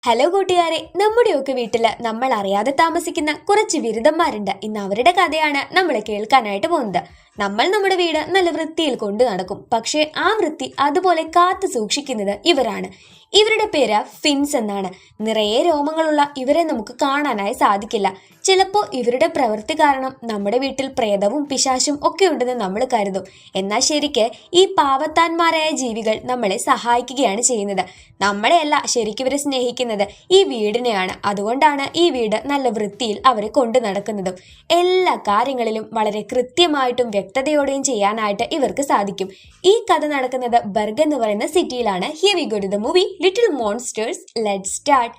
Hello കൂട്ടുകാരെ, നമ്മുടെയൊക്കെ വീട്ടില് നമ്മൾ അറിയാതെ താമസിക്കുന്ന കുറച്ച് ബിരുദന്മാരുണ്ട്. ഇന്ന് അവരുടെ കഥയാണ് നമ്മൾ കേൾക്കാനായിട്ട് പോകുന്നത്. നമ്മൾ നമ്മുടെ വീട് നല്ല വൃത്തിയിൽ കൊണ്ടു നടക്കും, പക്ഷേ ആ വൃത്തി അതുപോലെ കാത്തു സൂക്ഷിക്കുന്നത് ഇവരാണ്. ഇവരുടെ പേര് ഫിൻസ് എന്നാണ്. നിറയെ രോമങ്ങളുള്ള ഇവരെ നമുക്ക് കാണാനായി സാധിക്കില്ല. ചിലപ്പോൾ ഇവരുടെ പ്രവൃത്തി കാരണം നമ്മുടെ വീട്ടിൽ പ്രേതവും പിശാചും ഒക്കെ ഉണ്ടെന്ന് നമ്മൾ കരുതും. എന്നാൽ ശരിക്ക് ഈ പാവത്താന്മാരായ ജീവികൾ നമ്മളെ സഹായിക്കുകയാണ് ചെയ്യുന്നത്. നമ്മളെയല്ല ശരിക്കും ഇവരെ സ്നേഹിക്കുന്നത്, ഈ വീടിനെയാണ്. അതുകൊണ്ടാണ് ഈ വീട് നല്ല വൃത്തിയിൽ അവരെ കൊണ്ടു നടക്കുന്നതും. എല്ലാ കാര്യങ്ങളിലും വളരെ കൃത്യമായിട്ടും വ്യക്തതയോടെയും ചെയ്യാനായിട്ട് ഇവർക്ക് സാധിക്കും. ഈ കഥ നടക്കുന്നത് ബർഗ് എന്ന് പറയുന്ന സിറ്റിയിലാണ്. Here we go to the movie little monsters. Let's start.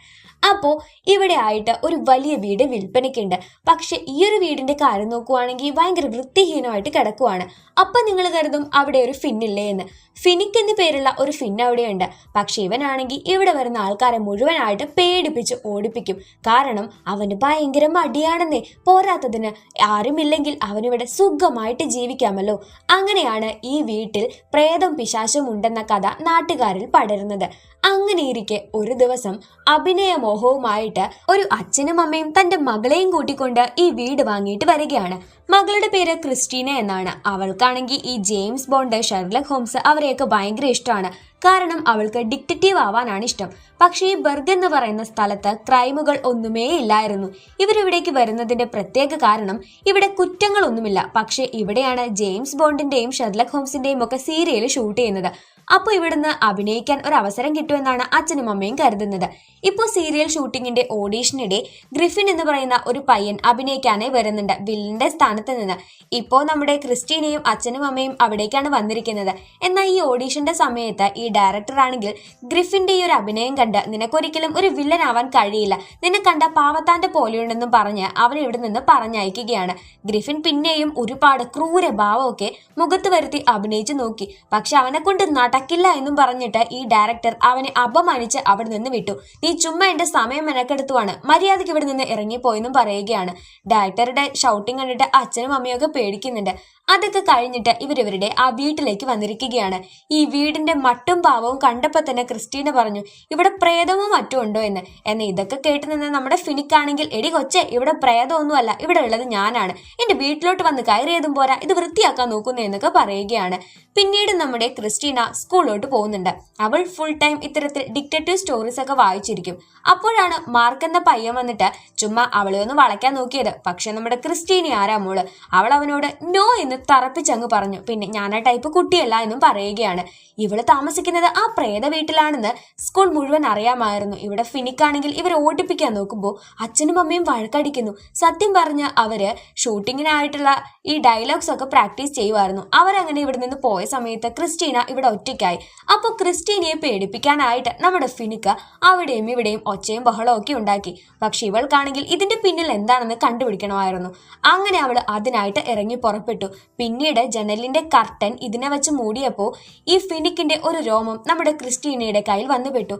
അപ്പോൾ ഇവിടെ ആയിട്ട് ഒരു വലിയ വീട് വിൽപ്പനയ്ക്കുണ്ട്. പക്ഷെ ഈ ഒരു വീടിന്റെ കാര്യം നോക്കുവാണെങ്കിൽ ഭയങ്കര വൃത്തിഹീനമായിട്ട് കിടക്കുവാണ്. അപ്പം നിങ്ങൾ കരുതും അവിടെ ഒരു ഫിന്നില്ലേ എന്ന്. ഫിനിക് എന്ന് പേരുള്ള ഒരു ഫിൻ അവിടെയുണ്ട്. പക്ഷെ ഇവനാണെങ്കിൽ ഇവിടെ വരുന്ന ആൾക്കാരെ മുഴുവനായിട്ട് പേടിപ്പിച്ച് ഓടിപ്പിക്കും. കാരണം അവന് ഭയങ്കര മടിയാണെന്നേ. പോരാത്തതിന് ആരുമില്ലെങ്കിൽ അവനിവിടെ സുഖമായിട്ട് ജീവിക്കാമല്ലോ. അങ്ങനെയാണ് ഈ വീട്ടിൽ പ്രേതം പിശാചും ഉണ്ടെന്ന കഥ നാട്ടുകാരിൽ പടരുന്നത്. അങ്ങനെയിരിക്കെ ഒരു ദിവസം അഭിനയമോഹവുമായിട്ട് ഒരു അച്ഛനും അമ്മയും തന്റെ മകളെയും കൂട്ടിക്കൊണ്ട് ഈ വീട് വാങ്ങിയിട്ട് വരികയാണ്. മകളുടെ പേര് ക്രിസ്റ്റീന എന്നാണ്. അവൾക്കാണെങ്കിൽ ഈ ജെയിംസ് ബോണ്ട്, ഷെർലക് ഹോംസ് അവരെയൊക്കെ ഭയങ്കര ഇഷ്ടമാണ്. കാരണം അവൾക്ക് ഡിറ്റക്റ്റീവ് ആവാനാണ് ഇഷ്ടം. പക്ഷേ ഈ ബർഗ് എന്ന് പറയുന്ന സ്ഥലത്ത് ക്രൈമുകൾ ഒന്നുമേ ഇല്ലായിരുന്നു. ഇവരിവിടേക്ക് വരുന്നതിന്റെ പ്രത്യേക കാരണം ഇവിടെ കുറ്റങ്ങളൊന്നുമില്ല. പക്ഷേ ഇവിടെയാണ് ജെയിംസ് ബോണ്ടിന്റെയും ഷെർലക് ഹോംസിന്റെയും ഒക്കെ സീരിയൽ ഷൂട്ട് ചെയ്യുന്നത്. അപ്പോൾ ഇവിടുന്ന് അഭിനയിക്കാൻ ഒരു അവസരം കിട്ടുമെന്നാണ് അച്ഛനും അമ്മയും കരുതുന്നത്. ഇപ്പോൾ സീരിയൽ ഷൂട്ടിങ്ങിന്റെ ഓഡീഷനിടെ ഗ്രിഫിൻ എന്ന് പറയുന്ന ഒരു പയ്യൻ അഭിനയിക്കാനായി വരുന്നുണ്ട് വില്ലന്റെ സ്ഥാനത്ത് നിന്ന്. ഇപ്പോൾ നമ്മുടെ ക്രിസ്റ്റീനയും അച്ഛനും അമ്മയും അവിടേക്കാണ് വന്നിരിക്കുന്നത്. എന്നാൽ ഈ ഓഡീഷന്റെ സമയത്ത് ഈ ഡയറക്ടർ ആണെങ്കിൽ ഗ്രിഫിന്റെ ഈ ഒരു അഭിനയം കണ്ട് നിനക്കൊരിക്കലും ഒരു വില്ലൻ ആവാൻ കഴിയില്ല, നിന്നെ കണ്ട പാവത്താന്റെ പോലെയുണ്ടെന്നും പറഞ്ഞ് അവൻ ഇവിടെ നിന്ന് പറഞ്ഞയക്കുകയാണ്. ഗ്രിഫിൻ പിന്നെയും ഒരുപാട് ക്രൂരഭാവമൊക്കെ മുഖത്ത് വരുത്തി അഭിനയിച്ചു നോക്കി. പക്ഷെ അവനെ കൊണ്ട് നടക്കില്ല എന്നും പറഞ്ഞിട്ട് ഈ ഡയറക്ടർ അവനെ അപമാനിച്ച് അവിടെ നിന്ന് വിട്ടു. നീ ചുമ്മാ എന്റെ സമയം മെനക്കെടുത്തുവാണ്, മര്യാദയ്ക്ക് ഇവിടെ നിന്ന് ഇറങ്ങിപ്പോയെന്നും പറയുകയാണ്. ഡയറക്ടറുടെ ഷൗട്ടിങ് കണ്ടിട്ട് അച്ഛനും അമ്മയൊക്കെ പേടിക്കുന്നുണ്ട്. അതൊക്കെ കഴിഞ്ഞിട്ട് ഇവരിവരുടെ ആ വീട്ടിലേക്ക് വന്നിരിക്കുകയാണ്. ഈ വീടിന്റെ മട്ടും പാവവും കണ്ടപ്പോൾ തന്നെ ക്രിസ്റ്റീന പറഞ്ഞു, ഇവിടെ പ്രേതമോ മറ്റും ഉണ്ടോ എന്ന്. എന്നാൽ ഇതൊക്കെ കേട്ട് നിന്ന് നമ്മുടെ ഫിനിക്കാണെങ്കിൽ, എടി കൊച്ചെ, ഇവിടെ പ്രേതമൊന്നുമല്ല, ഇവിടെ ഉള്ളത് ഞാനാണ്. എന്റെ വീട്ടിലോട്ട് വന്ന് കയറിയതും പോരാ, ഇത് വൃത്തിയാക്കാൻ നോക്കുന്നു എന്നൊക്കെ പറയുകയാണ്. പിന്നീട് നമ്മുടെ ക്രിസ്റ്റീന സ്കൂളിലോട്ട് പോകുന്നുണ്ട്. അവൾ ഫുൾ ടൈം ഇത്തരത്തിൽ ഡിറ്റക്റ്റീവ് സ്റ്റോറീസ് ഒക്കെ വായിച്ചിരിക്കും. അപ്പോഴാണ് മാർക്ക് എന്ന പയ്യൻ വന്നിട്ട് ചുമ്മാ അവളെ ഒന്ന് വളയ്ക്കാൻ നോക്കിയത്. പക്ഷെ നമ്മുടെ ക്രിസ്റ്റീന ആരാ മോള്, അവൾ അവനോട് നോ എന്ന് തറപ്പിച്ചങ്ങ് പറഞ്ഞു. പിന്നെ ഞാൻ ആ ടൈപ്പ് കുട്ടിയല്ല എന്നും പറയുകയാണ്. ഇവള് താമസിക്കുന്നത് ആ പ്രേത വീട്ടിലാണെന്ന് സ്കൂൾ മുഴുവൻ അറിയാമായിരുന്നു. ഇവിടെ ഫിനിക്കാണെങ്കിൽ ഇവർ ഓടിപ്പിക്കാൻ നോക്കുമ്പോൾ അച്ഛനും അമ്മയും വഴക്കടിക്കുന്നു. സത്യം പറഞ്ഞ അവര് ഷൂട്ടിങ്ങിനായിട്ടുള്ള ഈ ഡയലോഗ്സ് ഒക്കെ പ്രാക്ടീസ് ചെയ്യുമായിരുന്നു. അവരങ്ങനെ ഇവിടെ നിന്ന് പോയ സമയത്ത് ക്രിസ്റ്റീന ഇവിടെ ഒറ്റയ്ക്കായി. അപ്പോൾ ക്രിസ്റ്റീനയെ പേടിപ്പിക്കാനായിട്ട് നമ്മുടെ ഫിനിക്ക അവിടെയും ഇവിടെയും ഒച്ചയും ബഹളവും ഒക്കെ ഉണ്ടാക്കി. പക്ഷെ ഇവൾക്കാണെങ്കിൽ ഇതിന്റെ പിന്നിൽ എന്താണെന്ന് കണ്ടുപിടിക്കണമായിരുന്നു. അങ്ങനെ അവൾ അതിനായിട്ട് ഇറങ്ങി പുറപ്പെട്ടു. പിന്നീട് ജനലിന്റെ കർട്ടൻ ഇതിനെ വെച്ച് മൂടിയപ്പോൾ ഈ ഫിനിക്കിന്റെ ഒരു രോമം നമ്മുടെ ക്രിസ്റ്റീനയുടെ കയ്യിൽ വന്നു പെട്ടു.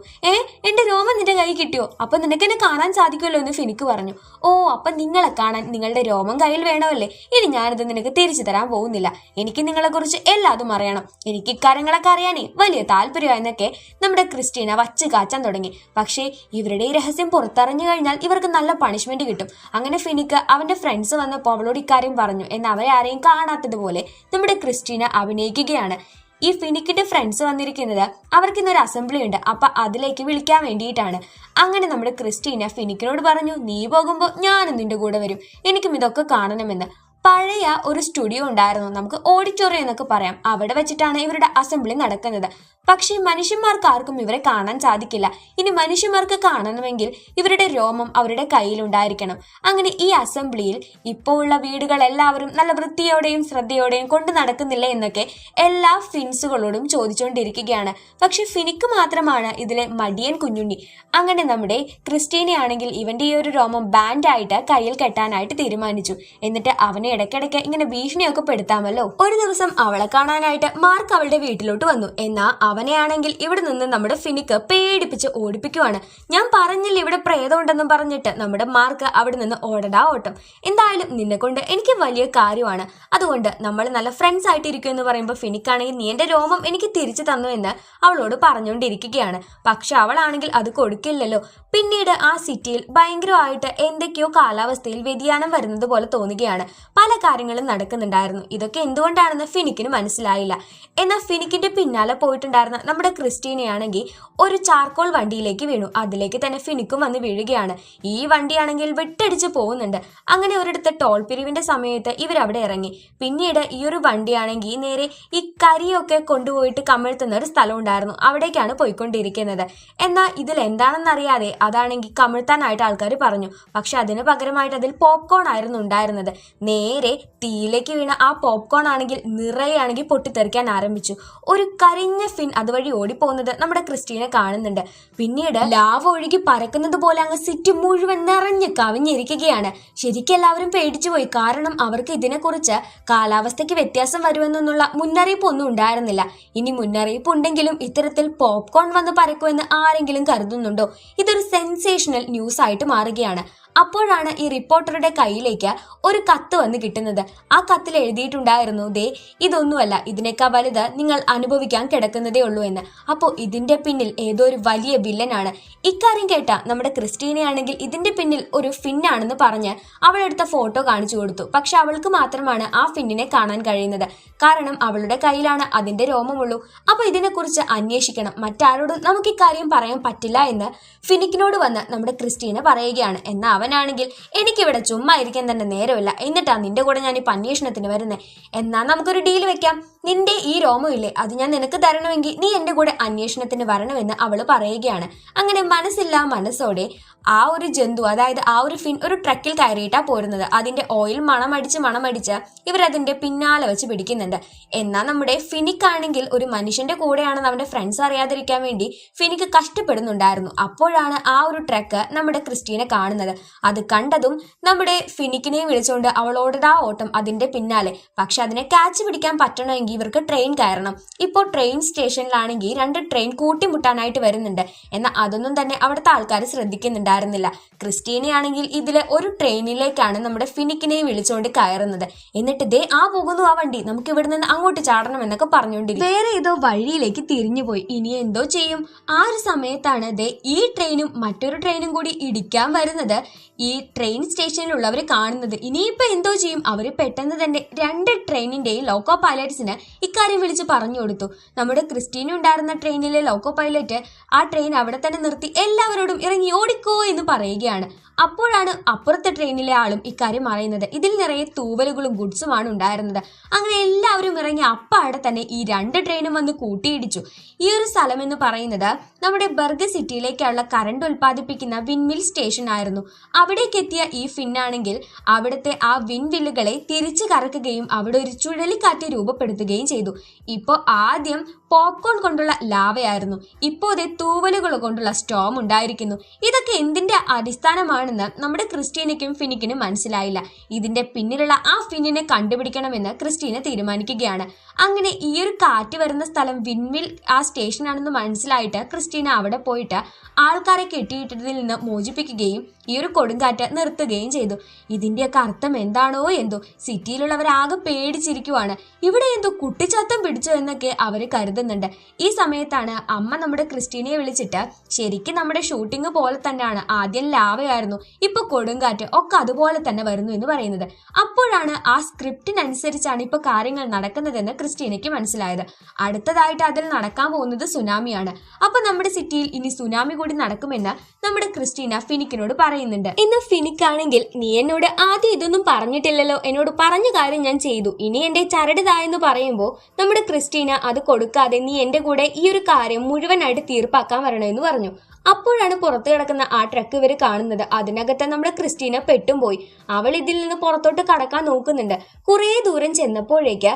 എന്റെ രോമം നിന്റെ കൈ കിട്ടിയോ? അപ്പൊ നിനക്ക് എന്നെ കാണാൻ സാധിക്കുമല്ലോ എന്ന് ഫിനിക്ക് പറഞ്ഞു. ഓ, അപ്പൊ നിങ്ങളെ കാണാൻ നിങ്ങളുടെ രോമം കയ്യിൽ വേണമല്ലേ? ഇനി ഞാനിത് നിനക്ക് തിരിച്ചു തരാൻ പോകുന്നില്ല. എനിക്ക് നിങ്ങളെ കുറിച്ച് എല്ലാതും അറിയണം. എനിക്ക് ഇക്കാര്യങ്ങളൊക്കെ അറിയാനേ വലിയ താല്പര്യമായെന്നൊക്കെ നമ്മുടെ ക്രിസ്റ്റീന വച്ച് കാച്ചാൻ തുടങ്ങി. പക്ഷേ ഇവരുടെ ഈ രഹസ്യം പുറത്തറിഞ്ഞു കഴിഞ്ഞാൽ ഇവർക്ക് നല്ല പണിഷ്മെന്റ് കിട്ടും. അങ്ങനെ ഫിനിക്ക് അവന്റെ ഫ്രണ്ട്സ് വന്നപ്പോൾ അവളോട് ഇക്കാര്യം പറഞ്ഞു. എന്നാൽ അവരെ ആരെയും കാണാത്തതുപോലെ നമ്മുടെ ക്രിസ്റ്റീന അഭിനയിക്കുകയാണ്. ഈ ഫിനിക്കിന്റെ ഫ്രണ്ട്സ് വന്നിരിക്കുന്നത് അവർക്ക് ഇന്നൊരു അസംബ്ലി ഉണ്ട്, അപ്പൊ അതിലേക്ക് വിളിക്കാൻ വേണ്ടിയിട്ടാണ്. അങ്ങനെ നമ്മുടെ ക്രിസ്റ്റീന ഫിനിക്കിനോട് പറഞ്ഞു, നീ പോകുമ്പോൾ ഞാനും നിന്റെ കൂടെ വരും, എനിക്കും ഇതൊക്കെ കാണണമെന്ന്. പഴയ ഒരു സ്റ്റുഡിയോ ഉണ്ടായിരുന്നു, നമുക്ക് ഓഡിറ്റോറിയം എന്നൊക്കെ പറയാം. അവിടെ വെച്ചിട്ടാണ് ഇവരുടെ അസംബ്ലി നടക്കുന്നത്. പക്ഷേ മനുഷ്യന്മാർക്ക് ആർക്കും ഇവരെ കാണാൻ സാധിക്കില്ല. ഇനി മനുഷ്യന്മാർക്ക് കാണണമെങ്കിൽ ഇവരുടെ രോമം അവരുടെ കയ്യിലുണ്ടായിരിക്കണം. അങ്ങനെ ഈ അസംബ്ലിയിൽ ഇപ്പോൾ ഉള്ള വീടുകൾ എല്ലാവരും നല്ല വൃത്തിയോടെയും ശ്രദ്ധയോടെയും കൊണ്ട് നടക്കുന്നില്ല എന്നൊക്കെ എല്ലാ ഫിൻസുകളോടും ചോദിച്ചുകൊണ്ടിരിക്കുകയാണ്. പക്ഷെ ഫിനിക്ക് മാത്രമാണ് ഇതിലെ മടിയൻ കുഞ്ഞുണ്ണി. അങ്ങനെ നമ്മുടെ ക്രിസ്റ്റീനയാണെങ്കിൽ ഇവന്റെ ഈ ഒരു രോമം ബാൻഡായിട്ട് കയ്യിൽ കെട്ടാനായിട്ട് തീരുമാനിച്ചു. എന്നിട്ട് അവനെ അവനെ ഇടയ്ക്കിടയ്ക്ക് ഇങ്ങനെ ഭീഷണിയൊക്കെ പെടുത്താമല്ലോ. ഒരു ദിവസം അവളെ കാണാനായിട്ട് മാർക്ക് അവളുടെ വീട്ടിലോട്ട് വന്നു. എന്നാ അവനെയാണെങ്കിൽ ഇവിടെ നിന്ന് നമ്മുടെ ഫിനിക്ക് പേടിപ്പിച്ച് ഓടിപ്പിക്കുവാണ്. ഞാൻ പറഞ്ഞില്ല ഇവിടെ പ്രേതം ഉണ്ടെന്നും പറഞ്ഞിട്ട് നമ്മുടെ മാർക്ക് അവിടെ നിന്ന് ഓടടാ ഓട്ടം. എന്തായാലും നിന്നെ കൊണ്ട് എനിക്ക് വലിയ കാര്യമാണ്, അതുകൊണ്ട് നമ്മൾ നല്ല ഫ്രണ്ട്സ് ആയിട്ട് ഇരിക്കും എന്ന് പറയുമ്പോൾ ഫിനിക്കാണെങ്കിൽ നീ എന്റെ രോമം എനിക്ക് തിരിച്ചു തന്നു എന്ന് അവളോട് പറഞ്ഞുകൊണ്ടിരിക്കുകയാണ്. പക്ഷെ അവളാണെങ്കിൽ അത് കൊടുക്കില്ലല്ലോ. പിന്നീട് ആ സിറ്റിയിൽ ഭയങ്കരമായിട്ട് എന്തൊക്കെയോ കാലാവസ്ഥയിൽ വ്യതിയാനം വരുന്നത് പോലെ തോന്നുകയാണ്. പല കാര്യങ്ങളും നടക്കുന്നുണ്ടായിരുന്നു. ഇതൊക്കെ എന്തുകൊണ്ടാണെന്ന് ഫിനിക്കിന് മനസ്സിലായില്ല. എന്നാൽ ഫിനിക്കിന്റെ പിന്നാലെ പോയിട്ടുണ്ടായിരുന്ന നമ്മുടെ ക്രിസ്റ്റീനയാണെങ്കിൽ ഒരു ചാർക്കോൾ വണ്ടിയിലേക്ക് വീണു. അതിലേക്ക് തന്നെ ഫിനിക്കും വന്ന് വീഴുകയാണ്. ഈ വണ്ടിയാണെങ്കിൽ വിട്ടടിച്ച് പോകുന്നുണ്ട്. അങ്ങനെ ഒരിടത്ത് ടോൾ പിരിവിന്റെ സമയത്ത് ഇവരവിടെ ഇറങ്ങി. പിന്നീട് ഈ ഒരു വണ്ടിയാണെങ്കിൽ നേരെ ഈ കരിയൊക്കെ കൊണ്ടുപോയിട്ട് കമിഴ്ത്തുന്ന ഒരു സ്ഥലം ഉണ്ടായിരുന്നു. അവിടേക്കാണ് പോയിക്കൊണ്ടിരിക്കുന്നത്. എന്നാൽ ഇതിൽ എന്താണെന്നറിയാതെ അതാണെങ്കിൽ കമിഴ്ത്താനായിട്ട് ആൾക്കാർ പറഞ്ഞു. പക്ഷെ അതിന് പകരമായിട്ട് അതിൽ പോപ്കോൺ ആയിരുന്നു ഉണ്ടായിരുന്നത്. നേരെ തീയിലേക്ക് വീണ ആ പോപ്കോൺ ആണെങ്കിൽ നിറയാണെങ്കിൽ പൊട്ടിത്തെറിക്കാൻ ആരംഭിച്ചു. ഒരു കരിഞ്ഞ ഫിൻ അതുവഴി ഓടിപ്പോകുന്നത് നമ്മുടെ ക്രിസ്റ്റീനെ കാണുന്നുണ്ട്. പിന്നീട് ലാവ ഒഴുകി പറക്കുന്നത് പോലെ അങ്ങ് സിറ്റി മുഴുവൻ നിറഞ്ഞ് കവിഞ്ഞിരിക്കുകയാണ്. ശരിക്കും എല്ലാവരും പേടിച്ചുപോയി. കാരണം അവർക്ക് ഇതിനെക്കുറിച്ച് കാലാവസ്ഥയ്ക്ക് വ്യത്യാസം വരുമെന്നുള്ള മുന്നറിയിപ്പ് ഒന്നും ഉണ്ടായിരുന്നില്ല. ഇനി മുന്നറിയിപ്പ് ഉണ്ടെങ്കിലും ഇത്തരത്തിൽ പോപ്കോൺ വന്ന് പറക്കുമെന്ന് ആരെങ്കിലും കരുതുന്നുണ്ടോ? ഇതൊരു സെൻസേഷണൽ ന്യൂസ് ആയിട്ട് മാറുകയാണ്. അപ്പോഴാണ് ഈ റിപ്പോർട്ടറുടെ കയ്യിലേക്ക് ഒരു കത്ത് വന്ന് കിട്ടുന്നത്. ആ കത്തിൽ എഴുതിയിട്ടുണ്ടായിരുന്നു, ദേ ഇതൊന്നുമല്ല, ഇതിനേക്കാൾ വലുത് നിങ്ങൾ അനുഭവിക്കാൻ കിടക്കുന്നതേ ഉള്ളൂ എന്ന്. അപ്പോൾ ഇതിന്റെ പിന്നിൽ ഏതോ ഒരു വലിയ വില്ലനാണ്. ഇക്കാര്യം കേട്ട നമ്മുടെ ക്രിസ്റ്റീനയാണെങ്കിൽ ഇതിന്റെ പിന്നിൽ ഒരു ഫിന്നാണെന്ന് പറഞ്ഞ് അവളെടുത്ത ഫോട്ടോ കാണിച്ചു കൊടുത്തു. പക്ഷെ അവൾക്ക് മാത്രമാണ് ആ ഫിന്നിനെ കാണാൻ കഴിയുന്നത്. കാരണം അവളുടെ കയ്യിലാണ് അതിന്റെ രോമമുള്ളൂ. അപ്പൊ ഇതിനെക്കുറിച്ച് അന്വേഷിക്കണം, മറ്റാരോടും നമുക്ക് ഇക്കാര്യം പറയാൻ പറ്റില്ല എന്ന് ഫിനിക്കിനോട് വന്ന് നമ്മുടെ ക്രിസ്റ്റീന പറയുകയാണ്. എന്നാൽ അവനാണെങ്കിൽ എനിക്കിവിടെ ചുമ്മാ ഇരിക്കാൻ തന്നെ നേരമില്ല, എന്നിട്ടാ നിന്റെ കൂടെ ഞാൻ ഇപ്പൊ അന്വേഷണത്തിന് വരുന്നത്. എന്നാൽ നമുക്കൊരു ഡീൽ വെക്കാം. നിന്റെ ഈ രോമമില്ലേ, അത് ഞാൻ നിനക്ക് തരണമെങ്കിൽ നീ എന്റെ കൂടെ അന്വേഷണത്തിന് വരണമെന്ന് അവള് പറയുകയാണ്. അങ്ങനെ മനസ്സില്ലാ മനസ്സോടെ ആ ഒരു ജന്തു, അതായത് ആ ഒരു ഫിൻ ഒരു ട്രക്കിൽ കയറിയിട്ടാ പോരുന്നത്. അതിന്റെ ഓയിൽ മണമടിച്ച് ഇവരതിന്റെ പിന്നാലെ വെച്ച് പിടിക്കുന്നുണ്ട്. എന്നാൽ നമ്മുടെ ഫിനിക്കാണെങ്കിൽ ഒരു മനുഷ്യന്റെ കൂടെയാണെന്ന് അവന്റെ ഫ്രണ്ട്സ് അറിയാതിരിക്കാൻ വേണ്ടി ഫിനിക്ക് കഷ്ടപ്പെടുന്നുണ്ടായിരുന്നു. അപ്പോഴാണ് ആ ഒരു ട്രക്ക് നമ്മുടെ ക്രിസ്റ്റീനെ കാണുന്നത്. അത് കണ്ടതും നമ്മുടെ ഫിനിക്കിനെ വിളിച്ചുകൊണ്ട് അവളോടാ ഓട്ടം അതിന്റെ പിന്നാലെ. പക്ഷെ അതിനെ ക്യാച്ച് പിടിക്കാൻ പറ്റണമെങ്കിൽ ഇവർക്ക് ട്രെയിൻ കയറണം. ഇപ്പോൾ ട്രെയിൻ സ്റ്റേഷനിലാണെങ്കിൽ 2 ട്രെയിൻ കൂട്ടിമുട്ടാനായിട്ട് വരുന്നുണ്ട്. എന്നാൽ അതൊന്നും തന്നെ അവിടുത്തെ ആൾക്കാർ ശ്രദ്ധിക്കുന്നുണ്ടായിരുന്നില്ല. ക്രിസ്റ്റീനയാണെങ്കിൽ ഇതിലെ ഒരു ട്രെയിനിലേക്കാണ് നമ്മുടെ ഫിനിക്കിനെ വിളിച്ചുകൊണ്ട് കയറുന്നത്. എന്നിട്ട് ദേ ആ പോകുന്നു ആ വണ്ടി, നമുക്ക് ഇവിടെ നിന്ന് അങ്ങോട്ട് ചാടണം എന്നൊക്കെ പറഞ്ഞുകൊണ്ടിരിക്കും. വേറെ ഏതോ വഴിയിലേക്ക് തിരിഞ്ഞുപോയി. ഇനി എന്തോ ചെയ്യും? ആ ഒരു സമയത്താണ് ദേ ഈ ട്രെയിനും മറ്റൊരു ട്രെയിനും കൂടി ഇടിക്കാൻ വരുന്നത് ഈ ട്രെയിൻ സ്റ്റേഷനിലുള്ളവർ കാണുന്നത്. ഇനിയിപ്പോ എന്തോ ചെയ്യും? അവര് പെട്ടെന്ന് തന്നെ 2 ട്രെയിനിന്റെയും ലോക്കോ പൈലറ്റ്സിന് ഇക്കാര്യം വിളിച്ച് പറഞ്ഞു കൊടുത്തു. നമ്മുടെ ക്രിസ്റ്റീന ഉണ്ടായിരുന്ന ട്രെയിനിലെ ലോക്കോ പൈലറ്റ് ആ ട്രെയിൻ അവിടെ തന്നെ നിർത്തി എല്ലാവരോടും ഇറങ്ങി ഓടിക്കോ എന്ന് പറയുകയാണ്. അപ്പോഴാണ് അപ്പുറത്തെ ട്രെയിനിലെ ആളും ഇക്കാര്യം അറിയുന്നത്. ഇതിൽ നിറയെ തൂവലുകളും ഗുഡ്സുമാണ് ഉണ്ടായിരുന്നത്. അങ്ങനെ എല്ലാവരും ഇറങ്ങി അപ്പാടെ തന്നെ ഈ 2 ട്രെയിനും വന്ന് കൂട്ടിയിടിച്ചു. ഈ ഒരു സ്ഥലം എന്ന് പറയുന്നത് നമ്മുടെ ബർഗർ സിറ്റിയിലേക്കുള്ള കറണ്ട് ഉൽപ്പാദിപ്പിക്കുന്ന വിൻമിൽ സ്റ്റേഷൻ ആയിരുന്നു. അവിടേക്ക് എത്തിയ ഈ ഫിന്നാണെങ്കിൽ അവിടുത്തെ ആ വിൻവില്ലുകളെ തിരിച്ചു കറക്കുകയും അവിടെ ഒരു ചുഴലിക്കാറ്റ് രൂപപ്പെടുത്തുകയും ചെയ്തു. ഇപ്പോൾ ആദ്യം പോപ്കോൺ കൊണ്ടുള്ള ലാവയായിരുന്നു, ഇപ്പോൾ തൂവലുകൾ കൊണ്ടുള്ള സ്റ്റോം ഉണ്ടായിരിക്കുന്നു. ഇതൊക്കെ എന്തിന്റെ അടിസ്ഥാനമാണെന്ന് നമ്മുടെ ക്രിസ്റ്റീനയ്ക്കും ഫിനിക്കിനും മനസ്സിലായില്ല. ഇതിന്റെ പിന്നിലുള്ള ആ ഫിന്നിനെ കണ്ടുപിടിക്കണമെന്ന് ക്രിസ്റ്റീന തീരുമാനിക്കുകയാണ്. അങ്ങനെ ഈ ഒരു കാറ്റ് വരുന്ന സ്ഥലം വിൻമിൽ ആ സ്റ്റേഷനാണെന്ന് മനസ്സിലായിട്ട് ക്രിസ്റ്റീന അവിടെ പോയിട്ട് ആൾക്കാരെ കെട്ടിയിട്ടതിൽ നിന്ന് മോചിപ്പിക്കുകയും ഈ ഒരു കൊടുങ്കാറ്റ് നിർത്തുകയും ചെയ്തു. ഇതിന്റെയൊക്കെ അർത്ഥം എന്താണോ എന്തോ, സിറ്റിയിലുള്ളവരാകെ പേടിച്ചിരിക്കുവാണ്. ഇവിടെ എന്തോ കുട്ടിച്ചാത്തം പിടിച്ചോ എന്നൊക്കെ അവർ കരുതുന്നുണ്ട്. ഈ സമയത്താണ് അമ്മ നമ്മുടെ ക്രിസ്റ്റീനയെ വിളിച്ചിട്ട് ശരിക്കും നമ്മുടെ ഷൂട്ടിംഗ് പോലെ തന്നെയാണ്, ആദ്യം ലാവയായിരുന്നു, ഇപ്പൊ കൊടുങ്കാറ്റ് ഒക്കെ അതുപോലെ തന്നെ വരുന്നു എന്ന് പറയുന്നത്. അപ്പോഴാണ് ആ സ്ക്രിപ്റ്റിനനുസരിച്ചാണ് ഇപ്പൊ കാര്യങ്ങൾ നടക്കുന്നതെന്ന് ക്രിസ്റ്റീനയ്ക്ക് മനസ്സിലായത്. അടുത്തതായിട്ട് അതിൽ നടക്കാൻ പോകുന്നത് സുനാമിയാണ്. അപ്പൊ നമ്മുടെ സിറ്റിയിൽ ഇനി സുനാമി കൂടി നടക്കുമെന്ന് നമ്മുടെ ക്രിസ്റ്റീന ഫിനിക്കിനോട് പറയുന്നുണ്ട്. ഇന്ന് ഫിനിക്കാണെങ്കിൽ നീ എന്നോട് ആദ്യം ഇതൊന്നും പറഞ്ഞിട്ടില്ലല്ലോ, എന്നോട് പറഞ്ഞ കാര്യം ഞാൻ ചെയ്തു, ഇനി എന്റെ ചരടുതായെന്ന് പറയുമ്പോൾ നമ്മുടെ ക്രിസ്റ്റീന അത് കൊടുക്കാതെ നീ എന്റെ കൂടെ ഈ ഒരു കാര്യം മുഴുവനായിട്ട് തീർപ്പാക്കാൻ വരണമെന്ന് പറഞ്ഞു. അപ്പോഴാണ് പുറത്തു കിടക്കുന്ന ആ ട്രക്ക് ഇവർ കാണുന്നത്. അതിനകത്ത് നമ്മുടെ ക്രിസ്റ്റീന പെട്ടും പോയി. അവൾ ഇതിൽ നിന്ന് പുറത്തോട്ട് കടക്കാൻ നോക്കുന്നുണ്ട്. കുറേ ദൂരം ചെന്നപ്പോഴേക്ക്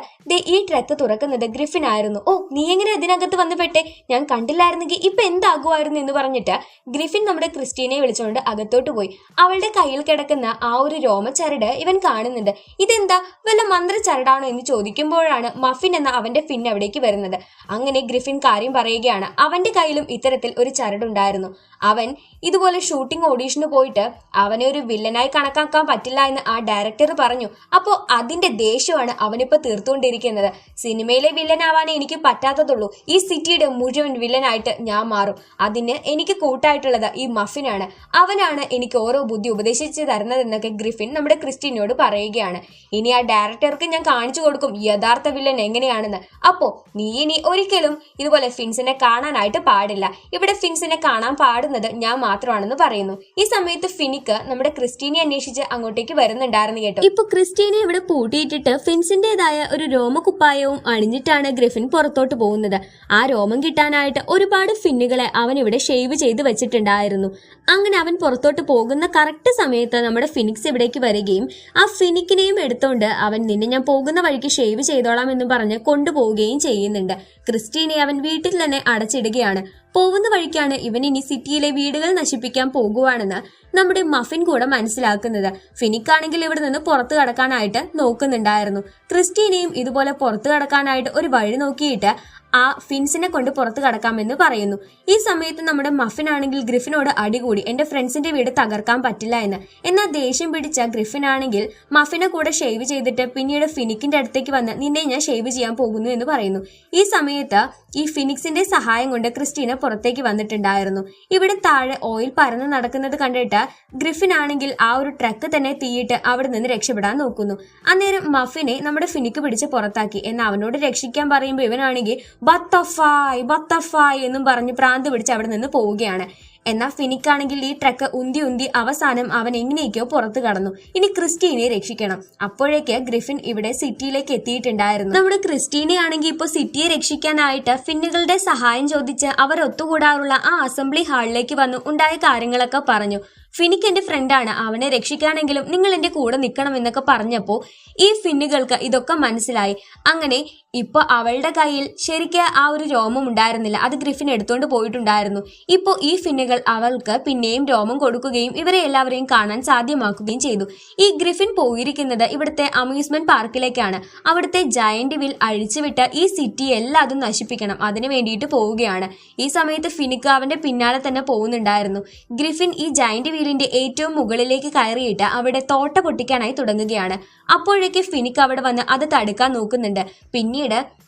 ഈ ട്രക്ക് തുറക്കുന്നത് ഗ്രിഫിൻ ആയിരുന്നു. ഓ, നീ എങ്ങനെ ഇതിനകത്ത് വന്ന് പെട്ടെ? ഞാൻ കണ്ടില്ലായിരുന്നെങ്കിൽ ഇപ്പൊ എന്താകുമായിരുന്നു എന്ന് പറഞ്ഞിട്ട് ഗ്രിഫിൻ നമ്മുടെ ക്രിസ്റ്റീനയെ വിളിച്ചുകൊണ്ട് അകത്തോട്ട് പോയി. അവളുടെ കയ്യിൽ കിടക്കുന്ന ആ ഒരു രോമച്ചരട് ഇവൻ കാണുന്നുണ്ട്. ഇതെന്താ, വല്ല മന്ത്രച്ചരടാണോ എന്ന് ചോദിക്കുമ്പോഴാണ് മഫിൻ എന്ന അവന്റെ ഫിൻ അവിടേക്ക് വരുന്നത്. അങ്ങനെ ഗ്രിഫിൻ കാര്യം പറയുകയാണ്. അവന്റെ കയ്യിലും ഇത്തരത്തിൽ ഒരു ചരടുണ്ടായിരുന്നു. അവൻ ഇതുപോലെ ഷൂട്ടിംഗ് ഓഡീഷന് പോയിട്ട് അവനെ ഒരു വില്ലനായി കണക്കാക്കാൻ പറ്റില്ല എന്ന് ആ ഡയറക്ടർ പറഞ്ഞു. അപ്പോൾ അതിന്റെ ദേഷ്യമാണ് അവനിപ്പോ തീർത്തുകൊണ്ടിരിക്കുന്നത്. സിനിമയിലെ വില്ലനാവാനേ എനിക്ക് പറ്റാത്തതുള്ളൂ, ഈ സിറ്റിയുടെ മുഴുവൻ വില്ലനായിട്ട് ഞാൻ മാറും. അതിന് എനിക്ക് കൂട്ടായിട്ടുള്ളത് ഈ മഫിനാണ്. അവനാണ് എനിക്ക് ഓരോ ബുദ്ധി ഉപദേശിച്ച് തരുന്നതെന്നൊക്കെ ഗ്രിഫിൻ നമ്മുടെ ക്രിസ്റ്റീനോട് പറയുകയാണ്. ഇനി ആ ഡയറക്ടർക്ക് ഞാൻ കാണിച്ചു കൊടുക്കും യഥാർത്ഥ വില്ലൻ എങ്ങനെയാണെന്ന്. അപ്പോ നീ ഇനി ഒരിക്കലും ഇതുപോലെ ഫിൻസിനെ കാണാനായിട്ട് പാടില്ല. ഇവിടെ ഫിൻസിനെ കാണാൻ പാടുന്നത് ഞാൻ മാത്രമാണെന്ന് പറയുന്നു. ഈ സമയത്ത് ഫിനിക്ക് നമ്മുടെ ക്രിസ്റ്റീനെ അന്വേഷിച്ച് അങ്ങോട്ടേക്ക് വരുന്നുണ്ടായിരുന്നു കേട്ടോ. ഇപ്പൊ ക്രിസ്റ്റീനെ ഇവിടെ പൂട്ടിയിട്ടിട്ട് ഫിൻസിന്റേതായ ഒരു രോമകുപ്പായവും അണിഞ്ഞിട്ടാണ് ഗ്രിഫിൻ പുറത്തോട്ട് പോകുന്നത്. ആ രോമം കിട്ടാനായിട്ട് ഒരുപാട് ഫിന്നുകളെ അവൻ ഇവിടെ ഷേവ് ചെയ്ത് വെച്ചിട്ടുണ്ടായിരുന്നു. അങ്ങനെ അവൻ പുറത്തോട്ട് പോകുന്ന കറക്റ്റ് സമയത്ത് നമ്മുടെ ഫിനിക്സ് ഇവിടേക്ക് വരികയും ആ ഫിനിക്കിനെയും എടുത്തോണ്ട് അവൻ നിന്നെ ഞാൻ പോകുന്ന വഴിക്ക് ഷേവ് ചെയ്തോളാം എന്ന് പറഞ്ഞ് കൊണ്ടുപോവുകയും ചെയ്യുന്നുണ്ട്. ക്രിസ്റ്റീനെ അവൻ വീട്ടിൽ തന്നെ അടച്ചിടുകയാണ്. പോകുന്ന വഴിക്കാണ് ഇവൻ ഇനി സിറ്റിയിലെ വീടുകൾ നശിപ്പിക്കാൻ പോകുവാണെന്ന് നമ്മുടെ മഫിൻ കൂടെ മനസ്സിലാക്കുന്നത്. ഫിനിക്കാണെങ്കിൽ ഇവിടെ നിന്ന് പുറത്തു കടക്കാനായിട്ട് നോക്കുന്നുണ്ടായിരുന്നു. ക്രിസ്റ്റീനെയും ഇതുപോലെ പുറത്തു കടക്കാനായിട്ട് ഒരു വഴി നോക്കിയിട്ട് ആ ഫിൻസിനെ കൊണ്ട് പുറത്തു കടക്കാമെന്ന് പറയുന്നു. ഈ സമയത്ത് നമ്മുടെ മഫിൻ ആണെങ്കിൽ ഗ്രിഫിനോട് അടികൂടി എന്റെ ഫ്രണ്ട്സിന്റെ വീട് തകർക്കാൻ പറ്റില്ല എന്ന്. എന്നാൽ ദേഷ്യം പിടിച്ച ഗ്രിഫിൻ ആണെങ്കിൽ മഫിനെ കൂടെ ഷേവ് ചെയ്തിട്ട് പിന്നീട് ഫിനിക്കിന്റെ അടുത്തേക്ക് വന്ന് നിന്നെ ഞാൻ ഷേവ് ചെയ്യാൻ പോകുന്നു എന്ന് പറയുന്നു. ഈ സമയത്ത് ഈ ഫിനിക്സിന്റെ സഹായം കൊണ്ട് ക്രിസ്റ്റീന പുറത്തേക്ക് വന്നിട്ടുണ്ടായിരുന്നു. ഇവിടെ താഴെ ഓയിൽ പരന്ന് നടക്കുന്നത് കണ്ടിട്ട് ഗ്രിഫിൻ ആണെങ്കിൽ ആ ഒരു ട്രക്ക് തന്നെ തീയിട്ട് അവിടെ നിന്ന് രക്ഷപ്പെടാൻ നോക്കുന്നു. അന്നേരം മഫിനെ നമ്മുടെ ഫിനിക്ക് പിടിച്ച് പുറത്താക്കി. എന്നാൽ അവനോട് രക്ഷിക്കാൻ പറയുമ്പോൾ ഇവനാണെങ്കിൽ ബട്ടർഫ്ലൈ എന്നും പറഞ്ഞ് പ്രാന്ത് പിടിച്ച് അവിടെ നിന്ന് പോവുകയാണ്. എന്നാൽ ഫിനിക്കാണെങ്കിൽ ഈ ട്രക്ക് ഉന്തി അവസാനം അവൻ എങ്ങനെയൊക്കെയോ പുറത്തു കടന്നു. ഇനി ക്രിസ്റ്റീനെ രക്ഷിക്കണം. അപ്പോഴേക്ക് ഗ്രിഫിൻ ഇവിടെ സിറ്റിയിലേക്ക് എത്തിയിട്ടുണ്ടായിരുന്നു. നമ്മുടെ ക്രിസ്റ്റീനെ ആണെങ്കിൽ ഇപ്പോൾ സിറ്റിയെ രക്ഷിക്കാനായിട്ട് ഫിന്നുകളുടെ സഹായം ചോദിച്ച് അവർ ഒത്തുകൂടാറുള്ള ആ അസംബ്ലി ഹാളിലേക്ക് വന്നു ഉണ്ടായ കാര്യങ്ങളൊക്കെ പറഞ്ഞു. ഫിനിക്ക് എന്റെ ഫ്രണ്ടാണ്, അവനെ രക്ഷിക്കാനെങ്കിലും നിങ്ങൾ എന്റെ കൂടെ നിൽക്കണം എന്നൊക്കെ പറഞ്ഞപ്പോൾ ഈ ഫിന്നുകൾക്ക് ഇതൊക്കെ മനസ്സിലായി. അങ്ങനെ ഇപ്പൊ അവളുടെ കയ്യിൽ ശരിക്കും ആ ഒരു രോമം ഉണ്ടായിരുന്നില്ല, അത് ഗ്രിഫിൻ എടുത്തുകൊണ്ട് പോയിട്ടുണ്ടായിരുന്നു. ഇപ്പോൾ ഈ ഫിന്നുകൾ അവൾക്ക് പിന്നെയും രോമം കൊടുക്കുകയും ഇവരെ എല്ലാവരെയും കാണാൻ സാധ്യമാക്കുകയും ചെയ്തു. ഈ ഗ്രിഫിൻ പോയിരിക്കുന്നത് ഇവിടുത്തെ അമ്യൂസ്മെന്റ് പാർക്കിലേക്കാണ്. അവിടുത്തെ ജയന്റ് വീൽ അഴിച്ചുവിട്ട് ഈ സിറ്റി എല്ലാതും നശിപ്പിക്കണം, അതിനു വേണ്ടിയിട്ട് പോവുകയാണ്. ഈ സമയത്ത് ഫിനിക്ക് അവന്റെ പിന്നാലെ തന്നെ പോകുന്നുണ്ടായിരുന്നു. ഗ്രിഫിൻ ഈ ജയന്റ് വീലിന്റെ ഏറ്റവും മുകളിലേക്ക് കയറിയിട്ട് അവിടെ തോട്ട പൊട്ടിക്കാനായി തുടങ്ങുകയാണ്. അപ്പോഴേക്ക് ഫിനിക്ക് അവിടെ വന്ന് അത് തടുക്കാൻ നോക്കുന്നുണ്ട്. പിന്നീട്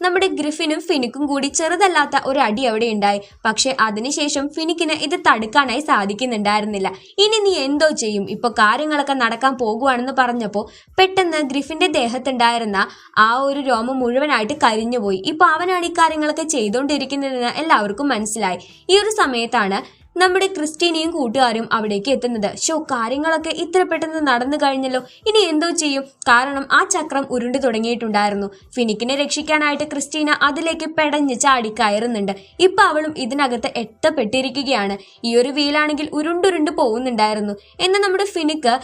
നമ്മുടെ ഗ്രിഫിനും ഫിനിക്കും കൂടി ചെറുതല്ലാത്ത ഒരു അടി അവിടെ ഉണ്ടായി. പക്ഷെ അതിനുശേഷം ഫിനിക്കിന് ഇത് തടുക്കാനായി സാധിക്കുന്നുണ്ടായിരുന്നില്ല. ഇനി നീ എന്തോ ചെയ്യും, ഇപ്പൊ കാര്യങ്ങളൊക്കെ നടക്കാൻ പോകുവാണെന്ന് പറഞ്ഞപ്പോൾ പെട്ടെന്ന് ഗ്രിഫിന്റെ ദേഹത്തുണ്ടായിരുന്ന ആ ഒരു രോമം മുഴുവനായിട്ട് കരിഞ്ഞുപോയി. ഇപ്പൊ അവനാണ് ഈ കാര്യങ്ങളൊക്കെ ചെയ്തുകൊണ്ടിരിക്കുന്നതെന്ന് എല്ലാവർക്കും മനസ്സിലായി. ഈ ഒരു സമയത്താണ് നമ്മുടെ ക്രിസ്റ്റീനയും കൂട്ടുകാരും അവിടേക്ക് എത്തുന്നത്. കാര്യങ്ങളൊക്കെ ഇത്ര പെട്ടെന്ന് നടന്നു കഴിഞ്ഞല്ലോ, ഇനി എന്തോ ചെയ്യും? കാരണം ആ ചക്രം ഉരുണ്ടു തുടങ്ങിയിട്ടുണ്ടായിരുന്നു. ഫിനിക്കിനെ രക്ഷിക്കാനായിട്ട് ക്രിസ്റ്റീന അതിലേക്ക് പെടഞ്ഞ് ചാടി കയറുന്നുണ്ട്. ഇപ്പൊ അവളും ഇതിനകത്ത് എത്തപ്പെട്ടിരിക്കുകയാണ്. ഈ ഒരു വീലാണെങ്കിൽ ഉരുണ്ടുരുണ്ട് പോകുന്നുണ്ടായിരുന്നു. എന്നാൽ നമ്മുടെ ഫിനിക്ക്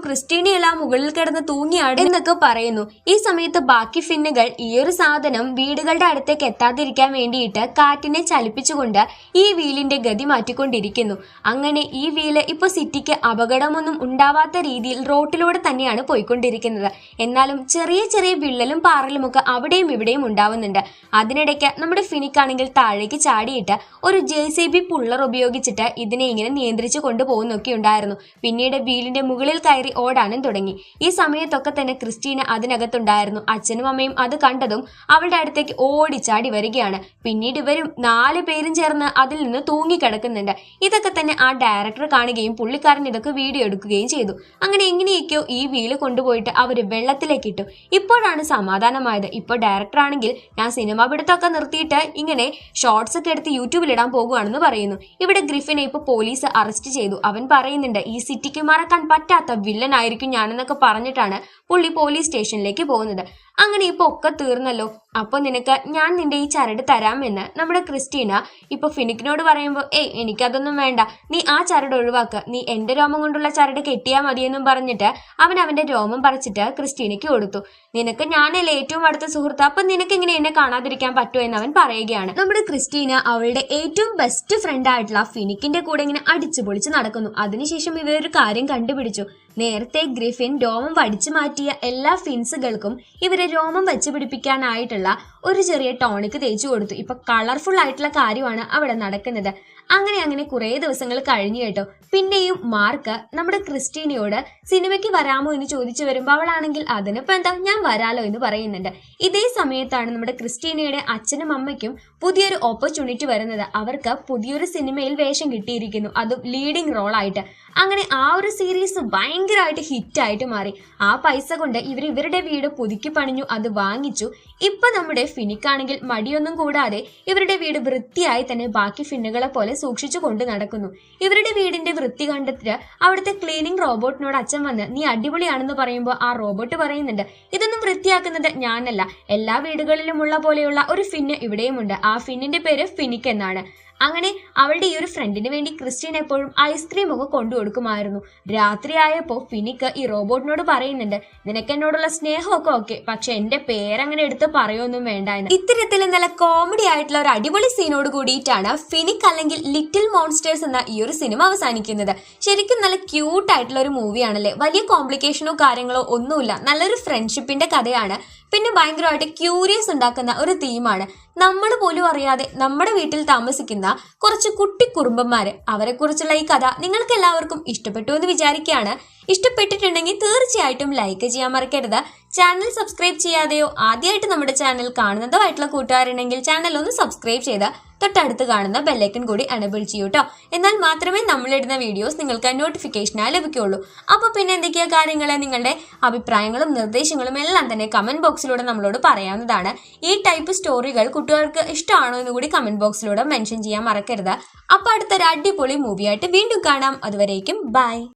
ക്രിസ്റ്റീനയെല്ലാം മുകളിൽ കിടന്ന് തൂങ്ങിയാട് എന്നൊക്കെ പറയുന്നു. ഈ സമയത്ത് ബാക്കി ഫിന്നുകൾ ഈ ഒരു സാധനം വീടുകളുടെ അടുത്തേക്ക് എത്താതിരിക്കാൻ വേണ്ടിയിട്ട് കാറ്റിനെ ചലിപ്പിച്ചുകൊണ്ട് ഈ വീലിന്റെ ഗതി മാറ്റിക്കൊണ്ടിരിക്കുന്നു. അങ്ങനെ ഈ വീല് ഇപ്പൊ സിറ്റിക്ക് അപകടമൊന്നും ഉണ്ടാവാത്ത രീതിയിൽ റോട്ടിലൂടെ തന്നെയാണ് പോയിക്കൊണ്ടിരിക്കുന്നത്. എന്നാലും ചെറിയ ചെറിയ വിള്ളലും പാറലും ഒക്കെ അവിടെയും ഇവിടെയും ഉണ്ടാവുന്നുണ്ട്. അതിനിടയ്ക്ക് നമ്മുടെ ഫിനിക്കാണെങ്കിൽ താഴേക്ക് ചാടിയിട്ട് ഒരു JCB പുള്ളർ ഉപയോഗിച്ചിട്ട് ഇതിനെ ഇങ്ങനെ നിയന്ത്രിച്ചു കൊണ്ടുപോകുന്നൊക്കെ ഉണ്ടായിരുന്നു. പിന്നീട് വീലിന്റെ മുകളിൽ കയറി ഓടാനും തുടങ്ങി. ഈ സമയത്തൊക്കെ തന്നെ ക്രിസ്റ്റീന അതിനകത്തുണ്ടായിരുന്നു. അച്ഛനും അമ്മയും അത് കണ്ടതും അവളുടെ അടുത്തേക്ക് ഓടിച്ചാടി വരികയാണ്. പിന്നീട് ഇവരും 4 പേരും ചേർന്ന് അതിൽ നിന്ന് തൂങ്ങിക്കിടക്കുന്നുണ്ട്. ഇതൊക്കെ തന്നെ ആ ഡയറക്ടർ കാണുകയും പുള്ളിക്കാരൻ ഇതൊക്കെ വീഡിയോ എടുക്കുകയും ചെയ്തു. അങ്ങനെ എങ്ങനെയൊക്കെയോ ഈ വീല് കൊണ്ടുപോയിട്ട് അവര് വെള്ളത്തിലേക്ക് ഇട്ടു. ഇപ്പോഴാണ് സമാധാനമായത്. ഇപ്പോൾ ഡയറക്ടർ ആണെങ്കിൽ ഞാൻ സിനിമ പിടുത്തമൊക്കെ നിർത്തിയിട്ട് ഇങ്ങനെ ഷോർട്സ് ഒക്കെ എടുത്ത് യൂട്യൂബിൽ ഇടാൻ പോകുകയാണെന്ന് പറയുന്നു. ഇവിടെ ഗ്രിഫിനെ ഇപ്പൊ പോലീസ് അറസ്റ്റ് ചെയ്തു. അവൻ പറയുന്നുണ്ട് ഈ സിറ്റിക്ക് മറക്കാൻ പറ്റാത്ത വില്ലൻ ആയിരിക്കും ഞാനെന്നൊക്കെ പറഞ്ഞിട്ടാണ് പുള്ളി പോലീസ് സ്റ്റേഷനിലേക്ക് പോകുന്നത്. അങ്ങനെ ഇപ്പൊ ഒക്കെ തീർന്നല്ലോ, അപ്പൊ നിനക്ക് ഞാൻ നിന്റെ ഈ ചരട് തരാമെന്ന് നമ്മുടെ ക്രിസ്റ്റീന ഇപ്പൊ ഫിനിക്കിനോട് പറയുമ്പോൾ എനിക്കതൊന്നും വേണ്ട, നീ ആ ചരട് ഒഴിവാക്കുക, നീ എന്റെ രോമം കൊണ്ടുള്ള ചരട് കെട്ടിയാ മതിയെന്നും പറഞ്ഞിട്ട് അവന്റെ രോമം പറിച്ചിട്ട് ക്രിസ്റ്റീനയ്ക്ക് കൊടുത്തു. നിനക്ക് ഞാനല്ലേ ഏറ്റവും അടുത്ത സുഹൃത്ത്, അപ്പൊ നിനക്ക് ഇങ്ങനെ എന്നെ കാണാതിരിക്കാൻ പറ്റുമോ എന്ന് അവൻ പറയുകയാണ്. നമ്മുടെ ക്രിസ്റ്റീന അവളുടെ ഏറ്റവും ബെസ്റ്റ് ഫ്രണ്ട് ആയിട്ടുള്ള ഫിനിക്കിന്റെ കൂടെ ഇങ്ങനെ അടിച്ചു പൊളിച്ച് നടക്കുന്നു. അതിനുശേഷം ഇവരൊരു കാര്യം കണ്ടുപിടിച്ചു. നേരത്തെ ഗ്രിഫിൻ രോമം വടിച്ചു മാറ്റിയ എല്ലാ ഫിൻസുകൾക്കും ഇവരെ രോമം വെച്ച് പിടിപ്പിക്കാനായിട്ടുള്ള ഒരു ചെറിയ ടോണിക് തേച്ചു കൊടുത്തു. ഇപ്പൊ കളർഫുൾ ആയിട്ടുള്ള കാര്യമാണ് അവിടെ നടക്കുന്നത്. അങ്ങനെ കുറെ ദിവസങ്ങൾ കഴിഞ്ഞു കേട്ടോ. പിന്നെയും മാർക്ക് നമ്മുടെ ക്രിസ്റ്റീനയോട് സിനിമയ്ക്ക് വരാമോ എന്ന് ചോദിച്ചു വരുമ്പോൾ അവളാണെങ്കിൽ അതിനിപ്പോ എന്താ, ഞാൻ വരാലോ എന്ന് പറയുന്നുണ്ട്. ഇതേ സമയത്താണ് നമ്മുടെ ക്രിസ്റ്റീനയുടെ അച്ഛനും അമ്മയ്ക്കും പുതിയൊരു ഓപ്പർച്യൂണിറ്റി വരുന്നത്. അവർക്ക് പുതിയൊരു സിനിമയിൽ വേഷം കിട്ടിയിരിക്കുന്നു, അതും ലീഡിംഗ് റോൾ ആയിട്ട്. അങ്ങനെ ആ ഒരു സീരീസ് ഭയങ്കരമായിട്ട് ഹിറ്റായിട്ട് മാറി. ആ പൈസ കൊണ്ട് ഇവരുടെ വീട് പുതുക്കി പണിഞ്ഞു, അത് വാങ്ങിച്ചു. ഇപ്പൊ നമ്മുടെ ഫിനിക്കാണെങ്കിൽ മടിയൊന്നും കൂടാതെ ഇവരുടെ വീട് വൃത്തിയായി തന്നെ ബാക്കി ഫിന്നുകളെ പോലെ സൂക്ഷിച്ചു കൊണ്ട് നടക്കുന്നു. ഇവരുടെ വീടിന്റെ വൃത്തി കണ്ടെത്തിട്ട് അവിടുത്തെ ക്ലീനിങ് റോബോട്ടിനോട് അച്ഛൻ വന്ന് നീ അടിപൊളിയാണെന്ന് പറയുമ്പോൾ ആ റോബോട്ട് പറയുന്നുണ്ട്, ഇതൊന്നും വൃത്തിയാക്കുന്നത് ഞാനല്ല, എല്ലാ വീടുകളിലുമുള്ള പോലെയുള്ള ഒരു ഫിന്ന് ഇവിടെയുമുണ്ട്, ആ ഫിന്നിന്റെ പേര് ഫിനിക്ക് എന്നാണ്. അങ്ങനെ അവളുടെ ഈ ഒരു ഫ്രണ്ടിന് വേണ്ടി ക്രിസ്റ്റീൻ എപ്പോഴും ഐസ്ക്രീം ഒക്കെ കൊണ്ടു കൊടുക്കുമായിരുന്നു. രാത്രിയായപ്പോ ഫിനിക്ക് ഈ റോബോട്ടിനോട് പറയുന്നുണ്ട്, നിനക്ക് എന്നോടുള്ള സ്നേഹമൊക്കെ ഓക്കെ, പക്ഷെ എന്റെ പേരങ്ങനെ എടുത്ത് പറയൊന്നും വേണ്ട എന്ന്. ഇത്തരത്തിൽ നല്ല കോമഡി ആയിട്ടുള്ള ഒരു അടിപൊളി സീനോട് കൂടിയിട്ടാണ് ഫിനിക് അല്ലെങ്കിൽ ലിറ്റിൽ മോൺസ്റ്റേഴ്സ് എന്ന ഈ ഒരു സിനിമ അവസാനിക്കുന്നത്. ശരിക്കും നല്ല ക്യൂട്ട് ആയിട്ടുള്ള ഒരു മൂവിയാണല്ലേ. വലിയ കോംപ്ലിക്കേഷനോ കാര്യങ്ങളോ ഒന്നുമില്ല, നല്ലൊരു ഫ്രണ്ട്ഷിപ്പിന്റെ കഥയാണ്. പിന്നെ ഭയങ്കരമായിട്ട് ക്യൂരിയസ് ഉണ്ടാക്കുന്ന ഒരു തീമാണ്. നമ്മൾ പോലും അറിയാതെ നമ്മുടെ വീട്ടിൽ താമസിക്കുന്ന കുറച്ച് കുട്ടി കുറുമ്പന്മാര്, അവരെ കുറിച്ചുള്ള ഈ കഥ നിങ്ങൾക്ക് എല്ലാവർക്കും ഇഷ്ടപ്പെട്ടു എന്ന് വിചാരിക്കുകയാണ്. ഇഷ്ടപ്പെട്ടിട്ടുണ്ടെങ്കിൽ തീർച്ചയായിട്ടും ലൈക്ക് ചെയ്യാൻ മറക്കരുത്. ചാനൽ സബ്സ്ക്രൈബ് ചെയ്യാതെയോ ആദ്യമായിട്ട് നമ്മുടെ ചാനൽ കാണുന്നതോ ആയിട്ടുള്ള കൂട്ടുകാരുണ്ടെങ്കിൽ ചാനൽ ഒന്ന് സബ്സ്ക്രൈബ് ചെയ്ത് തൊട്ടടുത്ത് കാണുന്ന ബെല്ലൈക്കൺ കൂടി എനേബിൾ ചെയ്യൂ കേട്ടോ. എന്നാൽ മാത്രമേ നമ്മളിടുന്ന വീഡിയോസ് നിങ്ങൾക്ക് നോട്ടിഫിക്കേഷനായി ലഭിക്കുകയുള്ളൂ. അപ്പോൾ പിന്നെ എന്തൊക്കെയാ കാര്യങ്ങളെ, നിങ്ങളുടെ അഭിപ്രായങ്ങളും നിർദ്ദേശങ്ങളും എല്ലാം തന്നെ കമന്റ് ബോക്സിലൂടെ നമ്മളോട് പറയാവുന്നതാണ്. ഈ ടൈപ്പ് സ്റ്റോറികൾ കുട്ടികൾക്ക് ഇഷ്ടമാണോ എന്ന് കൂടി കമന്റ് ബോക്സിലൂടെ മെൻഷൻ ചെയ്യാൻ മറക്കരുത്. അപ്പോൾ അടുത്തൊരു അടിപൊളി മൂവിയായിട്ട് വീണ്ടും കാണാം. അതുവരേക്കും ബൈ.